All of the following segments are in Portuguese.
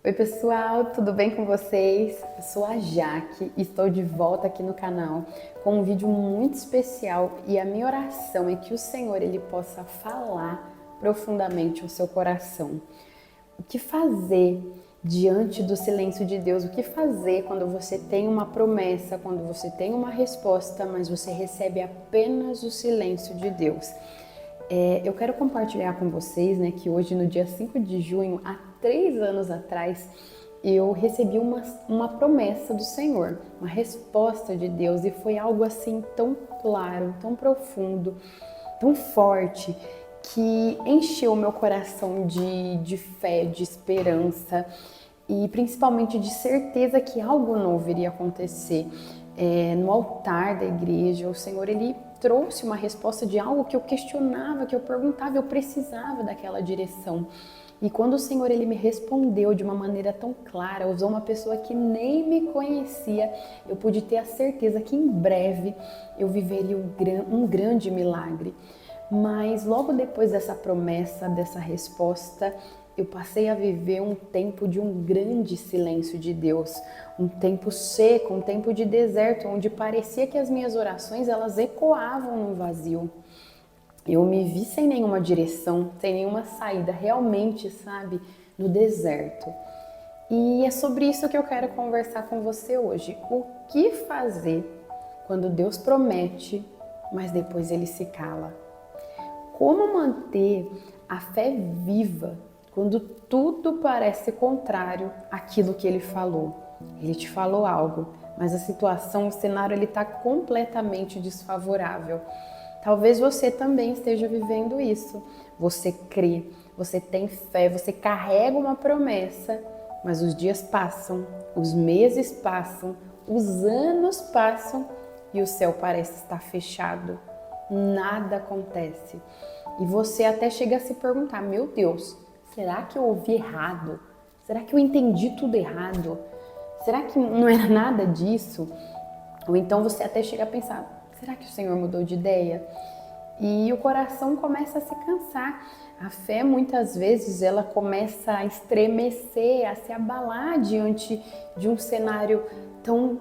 Oi pessoal, tudo bem com vocês? Eu sou a Jaque e estou de volta aqui no canal com um vídeo muito especial e a minha oração é que o Senhor ele possa falar profundamente o seu coração. O que fazer diante do silêncio de Deus? O que fazer quando você tem uma promessa, quando você tem uma resposta, mas você recebe apenas o silêncio de Deus? Eu quero compartilhar com vocês, né, que hoje, no dia 5 de junho, há 3 anos atrás, eu recebi uma promessa do Senhor, uma resposta de Deus, e foi algo assim tão claro, tão profundo, tão forte, que encheu o meu coração de fé, de esperança e principalmente de certeza que algo novo iria acontecer. No altar da igreja, o Senhor ele trouxe uma resposta de algo que eu questionava, que eu perguntava, eu precisava daquela direção. E quando o Senhor ele me respondeu de uma maneira tão clara, usou uma pessoa que nem me conhecia, eu pude ter a certeza que em breve eu viveria um grande milagre. Mas logo depois dessa promessa, dessa resposta, eu passei a viver um tempo de um grande silêncio de Deus, um tempo seco, um tempo de deserto, onde parecia que as minhas orações elas ecoavam no vazio. Eu me vi sem nenhuma direção, sem nenhuma saída, realmente, sabe, no deserto. E é sobre isso que eu quero conversar com você hoje. O que fazer quando Deus promete, mas depois ele se cala? Como manter a fé viva quando tudo parece contrário àquilo que ele falou? Ele te falou algo, mas a situação, o cenário, ele está completamente desfavorável. Talvez você também esteja vivendo isso. Você crê, você tem fé, você carrega uma promessa, mas os dias passam, os meses passam, os anos passam e o céu parece estar fechado. Nada acontece. E você até chega a se perguntar, meu Deus, será que eu ouvi errado? Será que eu entendi tudo errado? Será que não era nada disso? Ou então você até chega a pensar, será que o Senhor mudou de ideia? E o coração começa a se cansar. A fé muitas vezes ela começa a estremecer, a se abalar diante de um cenário tão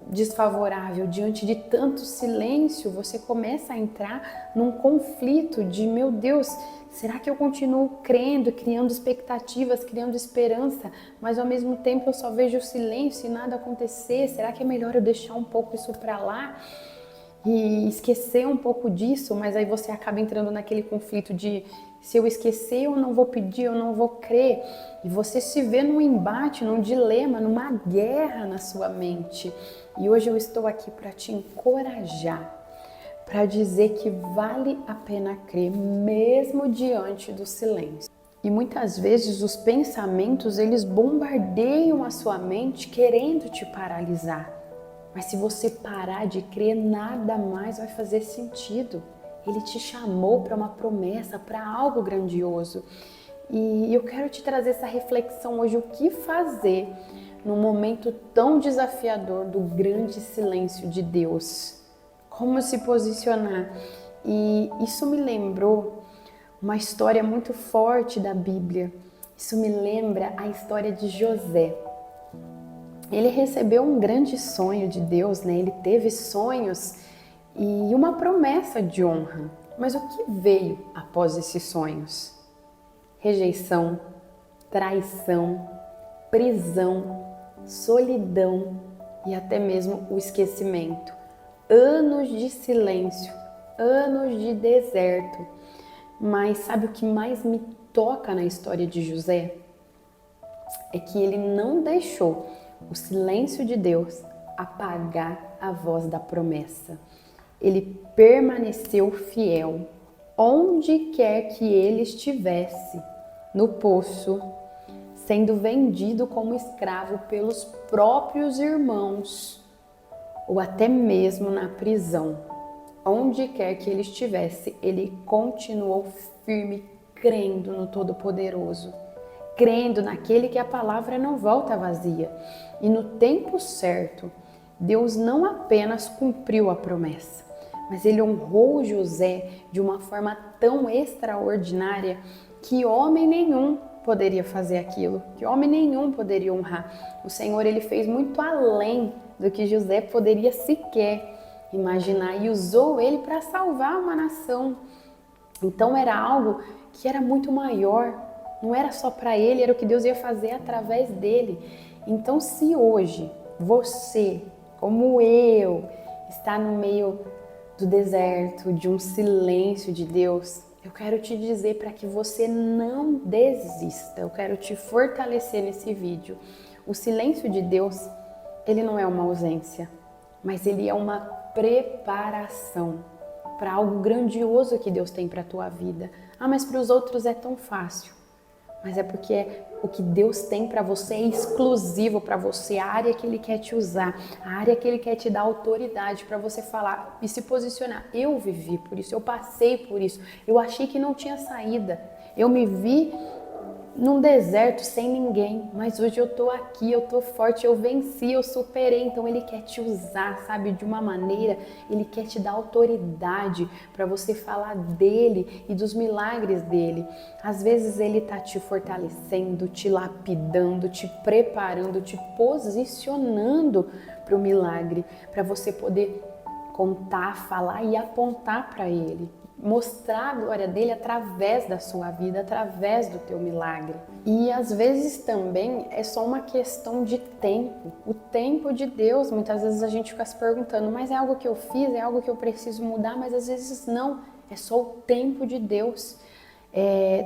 desfavorável, diante de tanto silêncio. Você começa a entrar num conflito de, meu Deus, será que eu continuo crendo, criando expectativas, criando esperança, mas ao mesmo tempo eu só vejo o silêncio e nada acontecer? Será que é melhor eu deixar um pouco isso para lá e esquecer um pouco disso? Mas aí você acaba entrando naquele conflito de, se eu esquecer, eu não vou pedir, eu não vou crer. E você se vê num embate, num dilema, numa guerra na sua mente. E hoje eu estou aqui para te encorajar, para dizer que vale a pena crer, mesmo diante do silêncio. E muitas vezes os pensamentos, eles bombardeiam a sua mente querendo te paralisar. Mas se você parar de crer, nada mais vai fazer sentido. Ele te chamou para uma promessa, para algo grandioso. E eu quero te trazer essa reflexão hoje, o que fazer num momento tão desafiador do grande silêncio de Deus. Como se posicionar? E isso me lembrou uma história muito forte da Bíblia. Isso me lembra a história de José. Ele recebeu um grande sonho de Deus, né? Ele teve sonhos e uma promessa de honra. Mas o que veio após esses sonhos? Rejeição, traição, prisão, solidão e até mesmo o esquecimento. Anos de silêncio, anos de deserto. Mas sabe o que mais me toca na história de José? É que ele não deixou o silêncio de Deus apagar a voz da promessa. Ele permaneceu fiel onde quer que ele estivesse, no poço, sendo vendido como escravo pelos próprios irmãos, ou até mesmo na prisão. Onde quer que ele estivesse, ele continuou firme, crendo no Todo-Poderoso, crendo naquele que a palavra não volta vazia. E no tempo certo, Deus não apenas cumpriu a promessa, mas ele honrou José de uma forma tão extraordinária que homem nenhum poderia fazer aquilo, que homem nenhum poderia honrar. O Senhor, ele fez muito além do que José poderia sequer imaginar e usou ele para salvar uma nação. Então era algo que era muito maior, não era só para ele, era o que Deus ia fazer através dele. Então, se hoje você, como eu, está no meio do deserto, de um silêncio de Deus, eu quero te dizer para que você não desista, eu quero te fortalecer nesse vídeo. O silêncio de Deus, ele não é uma ausência, mas ele é uma preparação para algo grandioso que Deus tem para a tua vida. Ah, mas para os outros é tão fácil. Mas é porque o que Deus tem para você é exclusivo para você, a área que Ele quer te usar, a área que Ele quer te dar autoridade para você falar e se posicionar. Eu vivi por isso, eu passei por isso, eu achei que não tinha saída, eu me vi num deserto sem ninguém, mas hoje eu tô aqui, eu tô forte, eu venci, eu superei. Então Ele quer te usar, sabe, de uma maneira, Ele quer te dar autoridade para você falar dele e dos milagres dele. Às vezes Ele tá te fortalecendo, te lapidando, te preparando, te posicionando para o milagre, para você poder contar, falar e apontar para Ele. Mostrar a glória dele através da sua vida, através do teu milagre. E às vezes também é só uma questão de tempo, o tempo de Deus. Muitas vezes a gente fica se perguntando, mas é algo que eu fiz, é algo que eu preciso mudar, mas às vezes não, é só o tempo de Deus.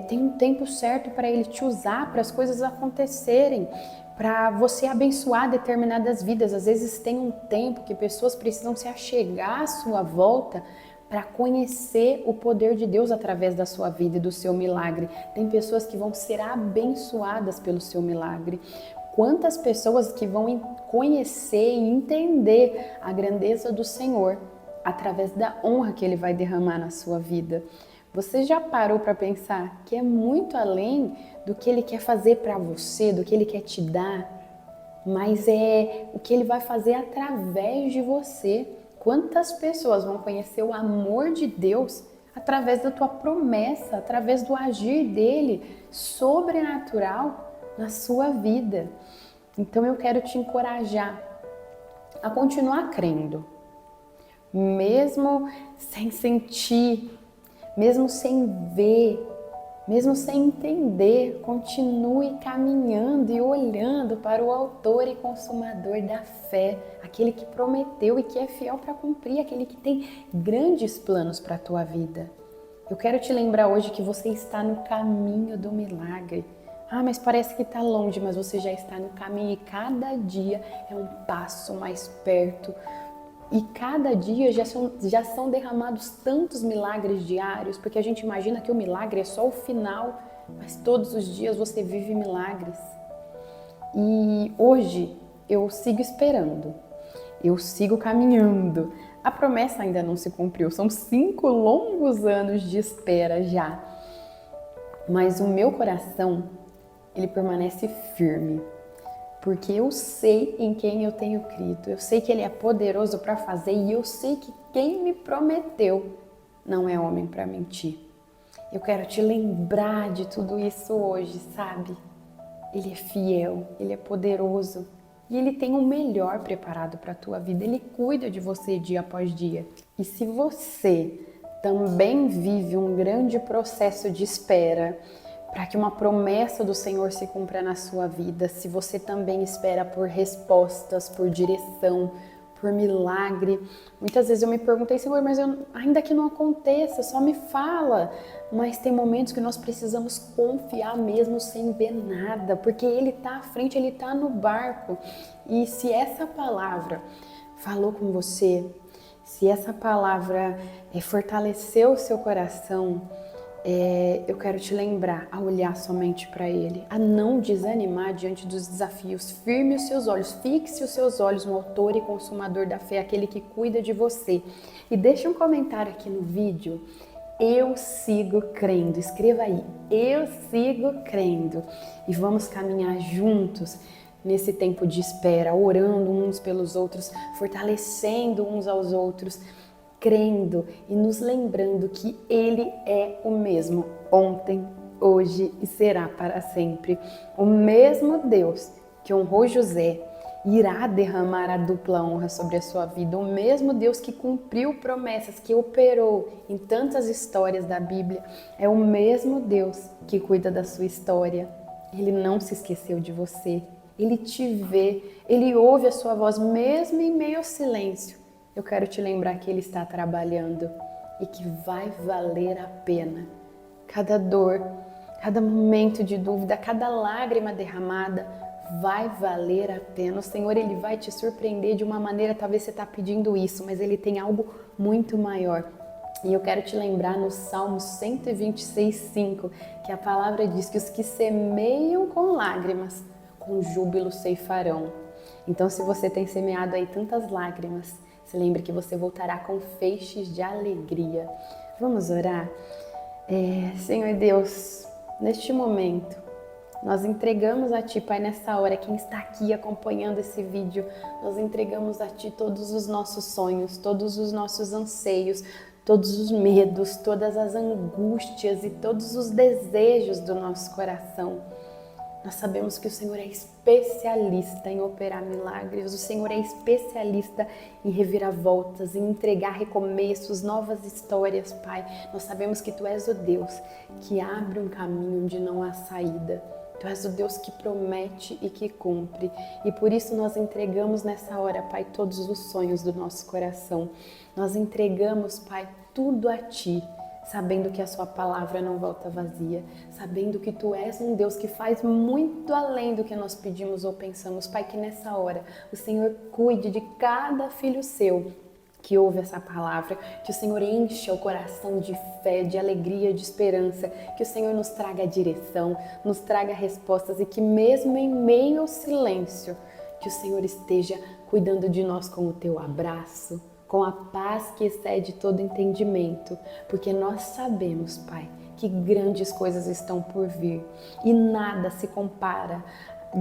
Tem um tempo certo para Ele te usar, para as coisas acontecerem, para você abençoar determinadas vidas. Às vezes tem um tempo que pessoas precisam se achegar à sua volta para conhecer o poder de Deus através da sua vida e do seu milagre. Tem pessoas que vão ser abençoadas pelo seu milagre. Quantas pessoas que vão conhecer e entender a grandeza do Senhor através da honra que Ele vai derramar na sua vida. Você já parou para pensar que é muito além do que Ele quer fazer para você, do que Ele quer te dar, mas é o que Ele vai fazer através de você. Quantas pessoas vão conhecer o amor de Deus através da tua promessa, através do agir dele sobrenatural na sua vida? Então eu quero te encorajar a continuar crendo, mesmo sem sentir, mesmo sem ver, mesmo sem entender, continue caminhando e olhando para o autor e consumador da fé, aquele que prometeu e que é fiel para cumprir, aquele que tem grandes planos para a tua vida. Eu quero te lembrar hoje que você está no caminho do milagre. Ah, mas parece que está longe, mas você já está no caminho e cada dia é um passo mais perto. E cada dia já são derramados tantos milagres diários, porque a gente imagina que o milagre é só o final, mas todos os dias você vive milagres. E hoje eu sigo esperando, eu sigo caminhando. A promessa ainda não se cumpriu, são 5 longos anos de espera já. Mas o meu coração, ele permanece firme. Porque eu sei em quem eu tenho crido, eu sei que Ele é poderoso para fazer e eu sei que quem me prometeu não é homem para mentir. Eu quero te lembrar de tudo isso hoje, sabe? Ele é fiel, Ele é poderoso e Ele tem o melhor preparado para a tua vida. Ele cuida de você dia após dia. E se você também vive um grande processo de espera, para que uma promessa do Senhor se cumpra na sua vida, se você também espera por respostas, por direção, por milagre. Muitas vezes eu me perguntei, Senhor, mas ainda que não aconteça, só me fala. Mas tem momentos que nós precisamos confiar mesmo sem ver nada, porque Ele está à frente, Ele está no barco. E se essa palavra falou com você, se essa palavra fortaleceu o seu coração, eu quero te lembrar a olhar somente para Ele, a não desanimar diante dos desafios. Firme os seus olhos, fixe os seus olhos no autor e consumador da fé, aquele que cuida de você. E deixa um comentário aqui no vídeo, eu sigo crendo. Escreva aí, eu sigo crendo. E vamos caminhar juntos nesse tempo de espera, orando uns pelos outros, fortalecendo uns aos outros, crendo e nos lembrando que Ele é o mesmo ontem, hoje e será para sempre. O mesmo Deus que honrou José irá derramar a dupla honra sobre a sua vida. O mesmo Deus que cumpriu promessas, que operou em tantas histórias da Bíblia, é o mesmo Deus que cuida da sua história. Ele não se esqueceu de você. Ele te vê, Ele ouve a sua voz mesmo em meio ao silêncio. Eu quero te lembrar que Ele está trabalhando e que vai valer a pena. Cada dor, cada momento de dúvida, cada lágrima derramada vai valer a pena. O Senhor, Ele vai te surpreender de uma maneira, talvez você está pedindo isso, mas Ele tem algo muito maior. E eu quero te lembrar no Salmo 126:5, que a palavra diz que os que semeiam com lágrimas, com júbilo ceifarão. Então, se você tem semeado aí tantas lágrimas, se lembre que você voltará com feixes de alegria. Vamos orar? Senhor Deus, neste momento, nós entregamos a Ti, Pai, nessa hora, quem está aqui acompanhando esse vídeo, nós entregamos a Ti todos os nossos sonhos, todos os nossos anseios, todos os medos, todas as angústias e todos os desejos do nosso coração. Nós sabemos que o Senhor é especialista em operar milagres, o Senhor é especialista em reviravoltas, em entregar recomeços, novas histórias, Pai. Nós sabemos que Tu és o Deus que abre um caminho onde não há saída. Tu és o Deus que promete e que cumpre. E por isso nós entregamos nessa hora, Pai, todos os sonhos do nosso coração. Nós entregamos, Pai, tudo a Ti, sabendo que a Sua palavra não volta vazia, sabendo que Tu és um Deus que faz muito além do que nós pedimos ou pensamos. Pai, que nessa hora o Senhor cuide de cada filho Seu que ouve essa palavra, que o Senhor encha o coração de fé, de alegria, de esperança, que o Senhor nos traga direção, nos traga respostas e que mesmo em meio ao silêncio, que o Senhor esteja cuidando de nós com o Teu abraço, com a paz que excede todo entendimento, porque nós sabemos, Pai, que grandes coisas estão por vir e nada se compara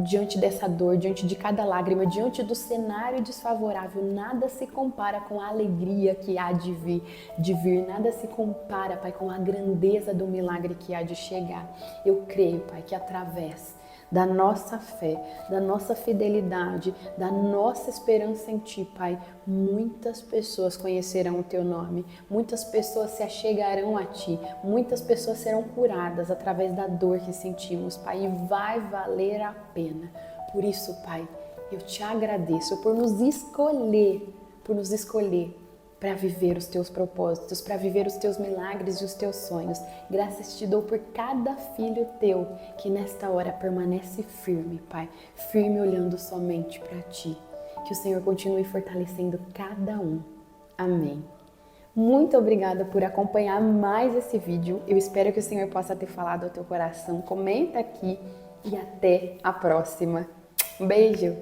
diante dessa dor, diante de cada lágrima, diante do cenário desfavorável, nada se compara com a alegria que há de vir, nada se compara, Pai, com a grandeza do milagre que há de chegar. Eu creio, Pai, que através da nossa fé, da nossa fidelidade, da nossa esperança em Ti, Pai, muitas pessoas conhecerão o Teu nome, muitas pessoas se achegarão a Ti, muitas pessoas serão curadas através da dor que sentimos, Pai, e vai valer a pena. Por isso, Pai, eu Te agradeço por nos escolher para viver os Teus propósitos, para viver os Teus milagres e os Teus sonhos. Graças Te dou por cada filho Teu que nesta hora permanece firme, Pai, firme olhando somente para Ti. Que o Senhor continue fortalecendo cada um. Amém. Muito obrigada por acompanhar mais esse vídeo. Eu espero que o Senhor possa ter falado ao teu coração. Comenta aqui e até a próxima. Um beijo!